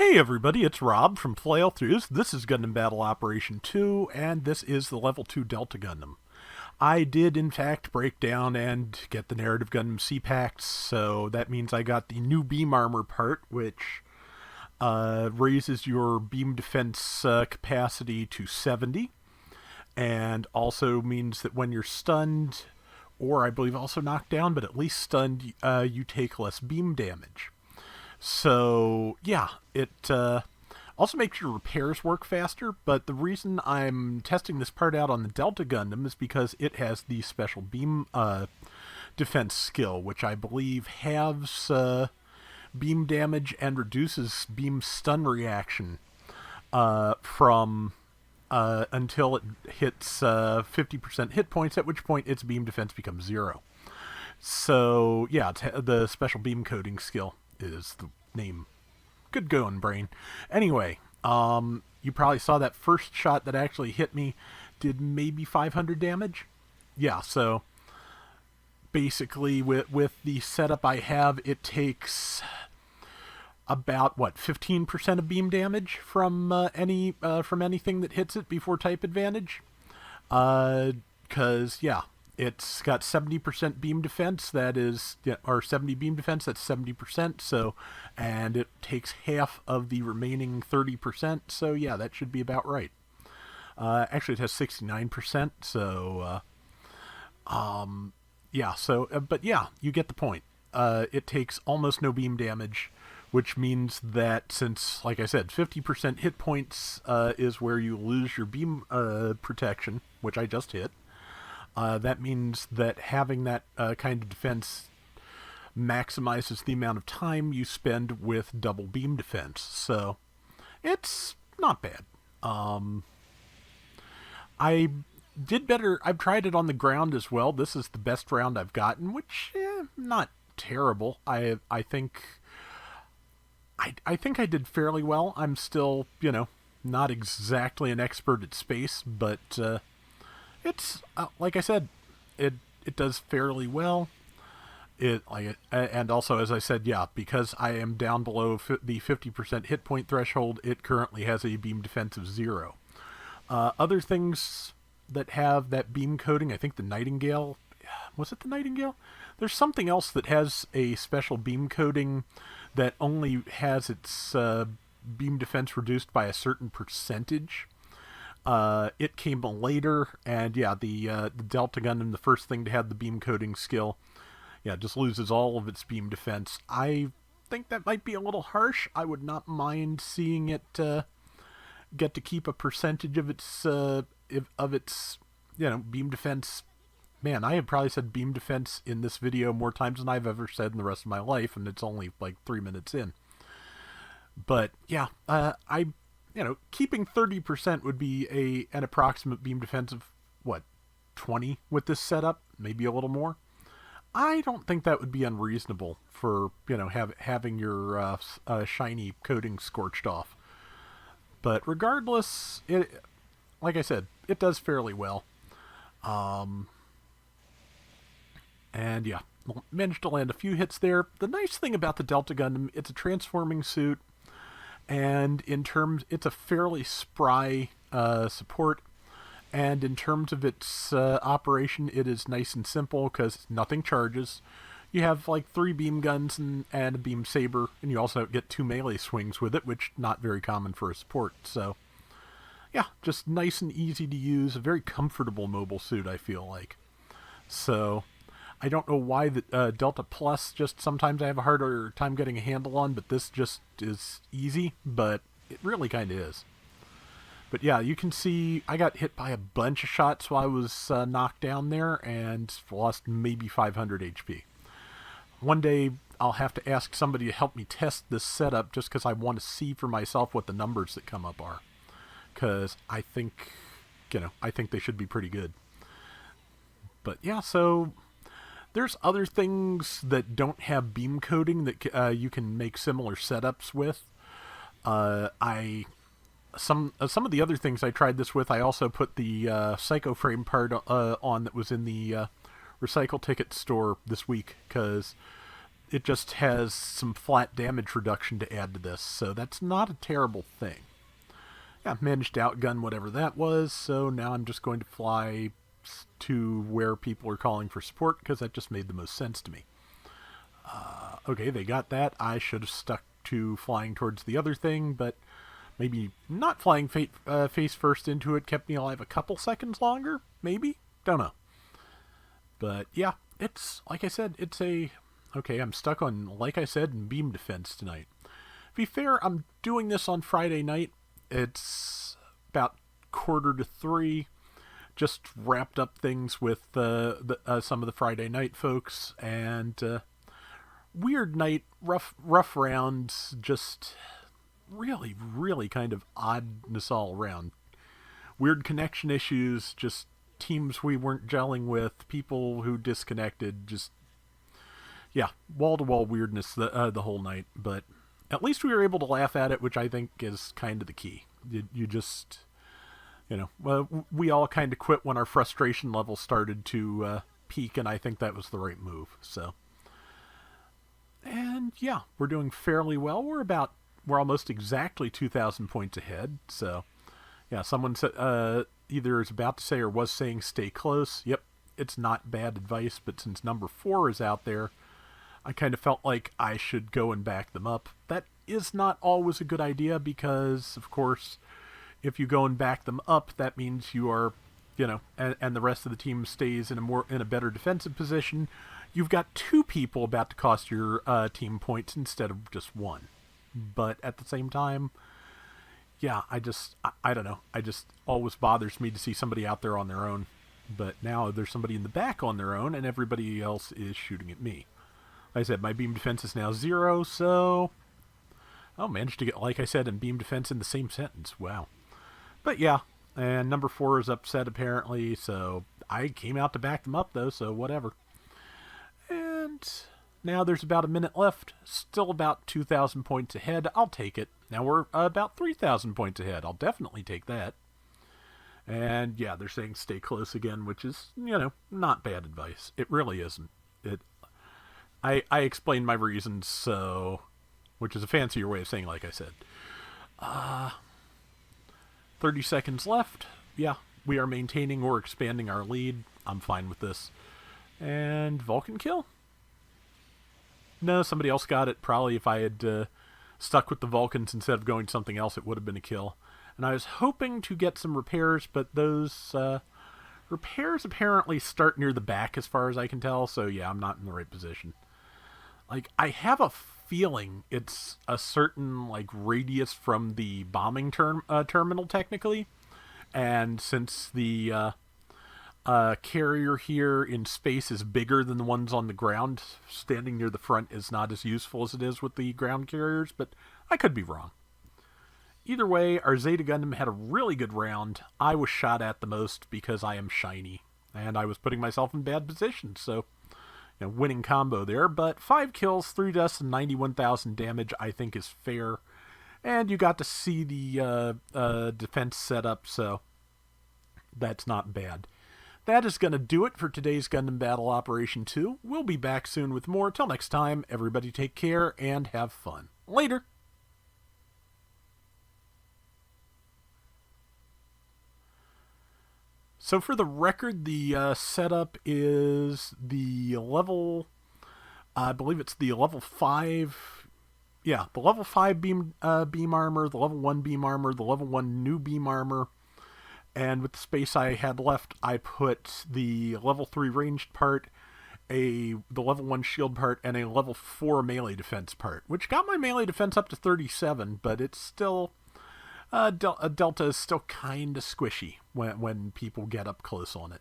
Hey everybody, it's Rob from Flailthroughs. This is Gundam Battle Operation 2, and this is the Level 2 Delta Gundam. I did, in fact, break down and get the Narrative Gundam C-Packs, so that means I got the new beam armor part, which raises your beam defense capacity to 70, and also means that when you're stunned, or I believe also knocked down, but at least stunned, you take less beam damage. So, yeah, it also makes your repairs work faster, but the reason I'm testing this part out on the Delta Gundam is because it has the special beam defense skill, which I believe halves beam damage and reduces beam stun reaction from until it hits 50% hit points, at which point its beam defense becomes 0. So, yeah, the special beam coding skill is the name. Good going, brain. Anyway, you probably saw that first shot that actually hit me did maybe 500 damage. Yeah, so basically with the setup I have, it takes about 15% of beam damage from anything that hits it before type advantage. Because yeah, it's got 70% beam defense, that is, or 70 beam defense, that's 70%, so, and it takes half of the remaining 30%, so yeah, that should be about right. Actually, it has 69%, so, yeah, so, but yeah, you get the point. It takes almost no beam damage, which means that since, like I said, 50% hit points is where you lose your beam protection, which I just hit. That means that having that kind of defense maximizes the amount of time you spend with double beam defense. So, it's not bad. I did better. I've tried it on the ground as well. This is the best round I've gotten, which, not terrible. I think I did fairly well. I'm still, not exactly an expert at space, but it's like I said, it does fairly well. And also, as I said, yeah, because I am down below the 50% hit point threshold, it currently has a beam defense of 0. Other things that have that beam coding, I think the Nightingale, was it the Nightingale? There's something else that has a special beam coding that only has its beam defense reduced by a certain percentage. It came later, and yeah, the Delta Gundam, the first thing to have the beam coding skill, yeah, just loses all of its beam defense. I think that might be a little harsh. I would not mind seeing it get to keep a percentage of its beam defense. Man, I have probably said beam defense in this video more times than I've ever said in the rest of my life, and it's only like 3 minutes in. But yeah, keeping 30% would be an approximate beam defense of, 20 with this setup? Maybe a little more? I don't think that would be unreasonable for, having your shiny coating scorched off. But regardless, like I said, it does fairly well. And yeah, managed to land a few hits there. The nice thing about the Delta Gundam, it's a transforming suit. And it's a fairly spry support. And in terms of its operation, it is nice and simple because nothing charges. You have like 3 beam guns and a beam saber, and you also get 2 melee swings with it, which not very common for a support. So, yeah, just nice and easy to use. A very comfortable mobile suit, I feel like. So, I don't know why the Delta Plus just sometimes I have a harder time getting a handle on, but this just is easy, but it really kind of is. But yeah, you can see I got hit by a bunch of shots while I was knocked down there and lost maybe 500 HP. One day I'll have to ask somebody to help me test this setup just because I want to see for myself what the numbers that come up are. Because I think they should be pretty good. But yeah, so there's other things that don't have beam coding that you can make similar setups with. Some of the other things I tried this with, I also put the Psycho Frame part on that was in the Recycle Ticket store this week, because it just has some flat damage reduction to add to this, so that's not a terrible thing. Yeah, managed to outgun whatever that was, so now I'm just going to fly to where people are calling for support, because that just made the most sense to me. Okay, they got that. I should have stuck to flying towards the other thing, but maybe not flying face first into it kept me alive a couple seconds longer, maybe? Don't know. But yeah, it's, like I said, it's a... Okay, I'm stuck on, like I said, in beam defense tonight. To be fair, I'm doing this on Friday night. It's about 2:45. Just wrapped up things with some of the Friday night folks, and weird night, rough rounds, just really, really kind of oddness all around. Weird connection issues, just teams we weren't gelling with, people who disconnected, just, yeah, wall-to-wall weirdness the whole night. But at least we were able to laugh at it, which I think is kind of the key. You just, well, we all kind of quit when our frustration level started to peak, and I think that was the right move. So, and yeah, we're doing fairly well. We're almost exactly 2,000 points ahead. So, yeah, someone said either is about to say or was saying stay close. Yep, it's not bad advice, but since number 4 is out there, I kind of felt like I should go and back them up. That is not always a good idea because, of course, if you go and back them up, that means you are, and the rest of the team stays in a better defensive position. You've got 2 people about to cost your team points instead of just 1. But at the same time, yeah, I don't know. I just always bothers me to see somebody out there on their own. But now there's somebody in the back on their own, and everybody else is shooting at me. Like I said, my beam defense is now 0, so I'll manage to get, like I said, in beam defense in the same sentence. Wow. But yeah, and number 4 is upset apparently, so I came out to back them up though, so whatever. And now there's about a minute left, still about 2,000 points ahead. I'll take it. Now we're about 3,000 points ahead. I'll definitely take that. And yeah, they're saying stay close again, which is, not bad advice. It really isn't. I explained my reasons, so, which is a fancier way of saying, like I said. 30 seconds left. Yeah, we are maintaining or expanding our lead. I'm fine with this. And Vulcan kill? No, somebody else got it. Probably if I had stuck with the Vulcans instead of going to something else, it would have been a kill. And I was hoping to get some repairs, but those repairs apparently start near the back as far as I can tell. So yeah, I'm not in the right position. Like, I have a feeling it's a certain, radius from the bombing terminal, technically. And since the carrier here in space is bigger than the ones on the ground, standing near the front is not as useful as it is with the ground carriers, but I could be wrong. Either way, our Zeta Gundam had a really good round. I was shot at the most because I am shiny, and I was putting myself in bad positions, so... winning combo there, but 5 kills, 3 deaths, and 91,000 damage I think is fair. And you got to see the defense setup, so that's not bad. That is going to do it for today's Gundam Battle Operation 2. We'll be back soon with more. Till next time, everybody take care and have fun. Later! So for the record, the setup is the level, I believe it's the level 5, yeah, the level 5 beam armor, the level 1 beam armor, the level 1 new beam armor, and with the space I had left, I put the level 3 ranged part, the level 1 shield part, and a level 4 melee defense part, which got my melee defense up to 37, but it's still... Delta is still kind of squishy when people get up close on it.